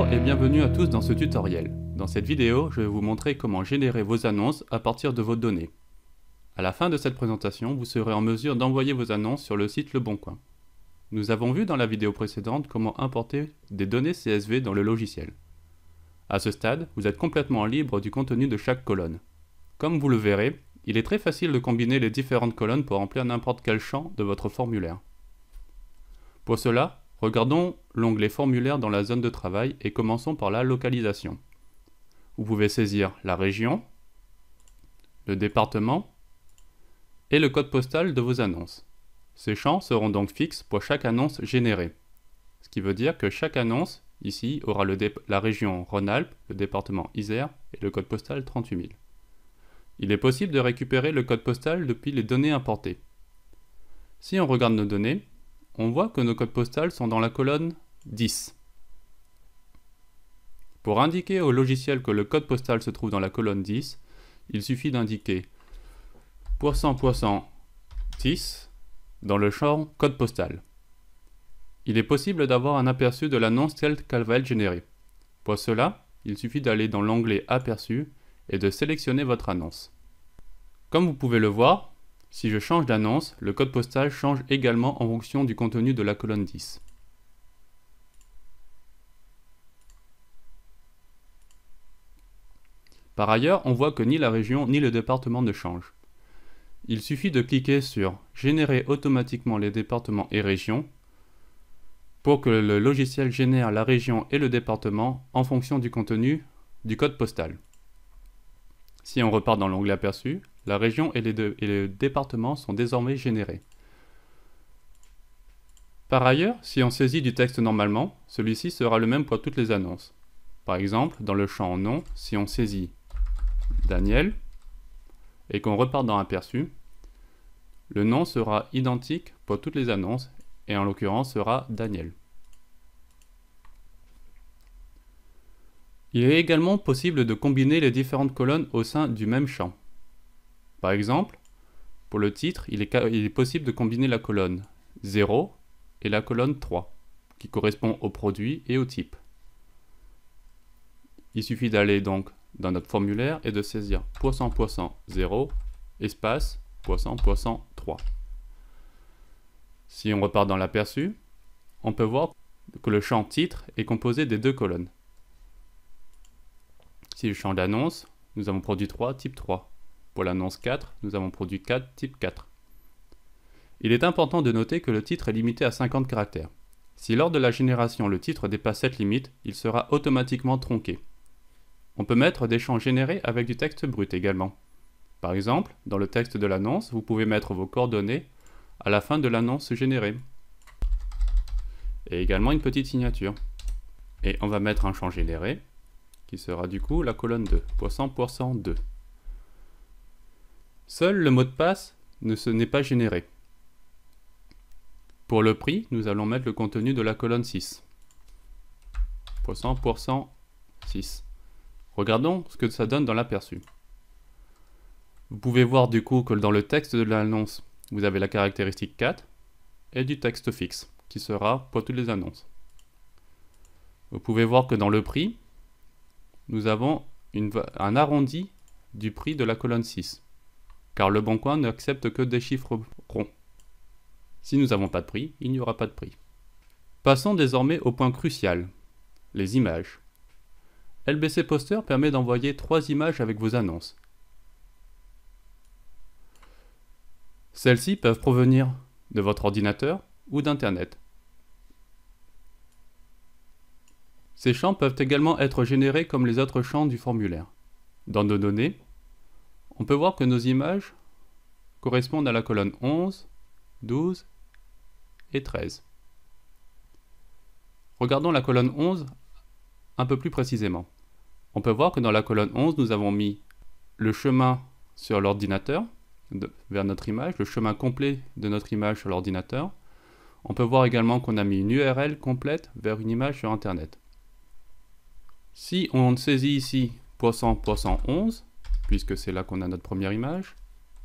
Bonjour et bienvenue à tous dans ce tutoriel. Dans cette vidéo, je vais vous montrer comment générer vos annonces à partir de vos données. À la fin de cette présentation, vous serez en mesure d'envoyer vos annonces sur le site Le Bon Coin. Nous avons vu dans la vidéo précédente comment importer des données CSV dans le logiciel. À ce stade, vous êtes complètement libre du contenu de chaque colonne. Comme vous le verrez, il est très facile de combiner les différentes colonnes pour remplir n'importe quel champ de votre formulaire. Pour cela, regardons l'onglet Formulaire dans la zone de travail et commençons par la localisation. Vous pouvez saisir la région, le département et le code postal de vos annonces. Ces champs seront donc fixes pour chaque annonce générée. Ce qui veut dire que chaque annonce, ici, aura la région Rhône-Alpes, le département Isère et le code postal 38 000. Il est possible de récupérer le code postal depuis les données importées. Si on regarde nos données, on voit que nos codes postaux sont dans la colonne 10. Pour indiquer au logiciel que le code postal se trouve dans la colonne 10, il suffit d'indiquer %10 dans le champ code postal. Il est possible d'avoir un aperçu de l'annonce telle qu'elle va être générée. Pour cela, il suffit d'aller dans l'onglet Aperçu et de sélectionner votre annonce. Comme vous pouvez le voir, si je change d'annonce, le code postal change également en fonction du contenu de la colonne 10. Par ailleurs, on voit que ni la région ni le département ne changent. Il suffit de cliquer sur « Générer automatiquement les départements et régions » pour que le logiciel génère la région et le département en fonction du contenu du code postal. Si on repart dans l'onglet Aperçu, la région et le département sont désormais générés. Par ailleurs, si on saisit du texte normalement, celui-ci sera le même pour toutes les annonces. Par exemple, dans le champ Nom, si on saisit Daniel et qu'on repart dans Aperçu, le nom sera identique pour toutes les annonces et en l'occurrence sera Daniel. Il est également possible de combiner les différentes colonnes au sein du même champ. Par exemple, pour le titre, il est possible de combiner la colonne 0 et la colonne 3, qui correspond au produit et au type. Il suffit d'aller donc dans notre formulaire et de saisir %0 espace %3. Si on repart dans l'aperçu, on peut voir que le champ titre est composé des deux colonnes. Si je change d'annonce, nous avons produit 3 type 3. Pour l'annonce 4, nous avons produit 4 type 4. Il est important de noter que le titre est limité à 50 caractères. Si lors de la génération le titre dépasse cette limite, il sera automatiquement tronqué. On peut mettre des champs générés avec du texte brut également. Par exemple, dans le texte de l'annonce, vous pouvez mettre vos coordonnées à la fin de l'annonce générée. Et également une petite signature. Et on va mettre un champ généré, qui sera du coup la colonne 2, %2. Seul le mot de passe n'est pas généré. Pour le prix, nous allons mettre le contenu de la colonne 6. %6. Regardons ce que ça donne dans l'aperçu. Vous pouvez voir du coup que dans le texte de l'annonce, vous avez la caractéristique 4 et du texte fixe, qui sera pour toutes les annonces. Vous pouvez voir que dans le prix, nous avons un arrondi du prix de la colonne 6. Car Le Bon Coin n'accepte que des chiffres ronds. Si nous n'avons pas de prix, il n'y aura pas de prix. Passons désormais au point crucial, les images. LBC Poster permet d'envoyer 3 images avec vos annonces. Celles-ci peuvent provenir de votre ordinateur ou d'Internet. Ces champs peuvent également être générés comme les autres champs du formulaire. Dans nos données, on peut voir que nos images correspondent à la colonne 11, 12 et 13. Regardons la colonne 11 un peu plus précisément. On peut voir que dans la colonne 11, nous avons mis le chemin sur l'ordinateur vers notre image, le chemin complet de notre image sur l'ordinateur. On peut voir également qu'on a mis une URL complète vers une image sur Internet. Si on saisit ici %11, puisque c'est là qu'on a notre première image,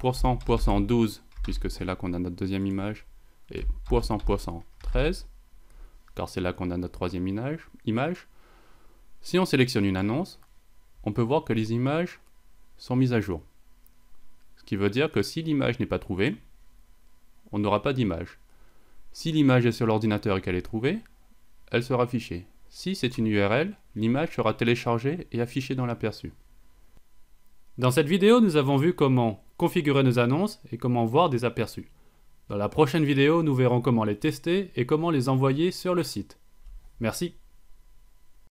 %12, puisque c'est là qu'on a notre deuxième image, et %13, car c'est là qu'on a notre troisième image, Si on sélectionne une annonce, on peut voir que les images sont mises à jour. Ce qui veut dire que si l'image n'est pas trouvée, on n'aura pas d'image. Si l'image est sur l'ordinateur et qu'elle est trouvée, elle sera affichée. Si c'est une URL, l'image sera téléchargée et affichée dans l'aperçu. Dans cette vidéo, nous avons vu comment configurer nos annonces et comment voir des aperçus. Dans la prochaine vidéo, nous verrons comment les tester et comment les envoyer sur le site. Merci.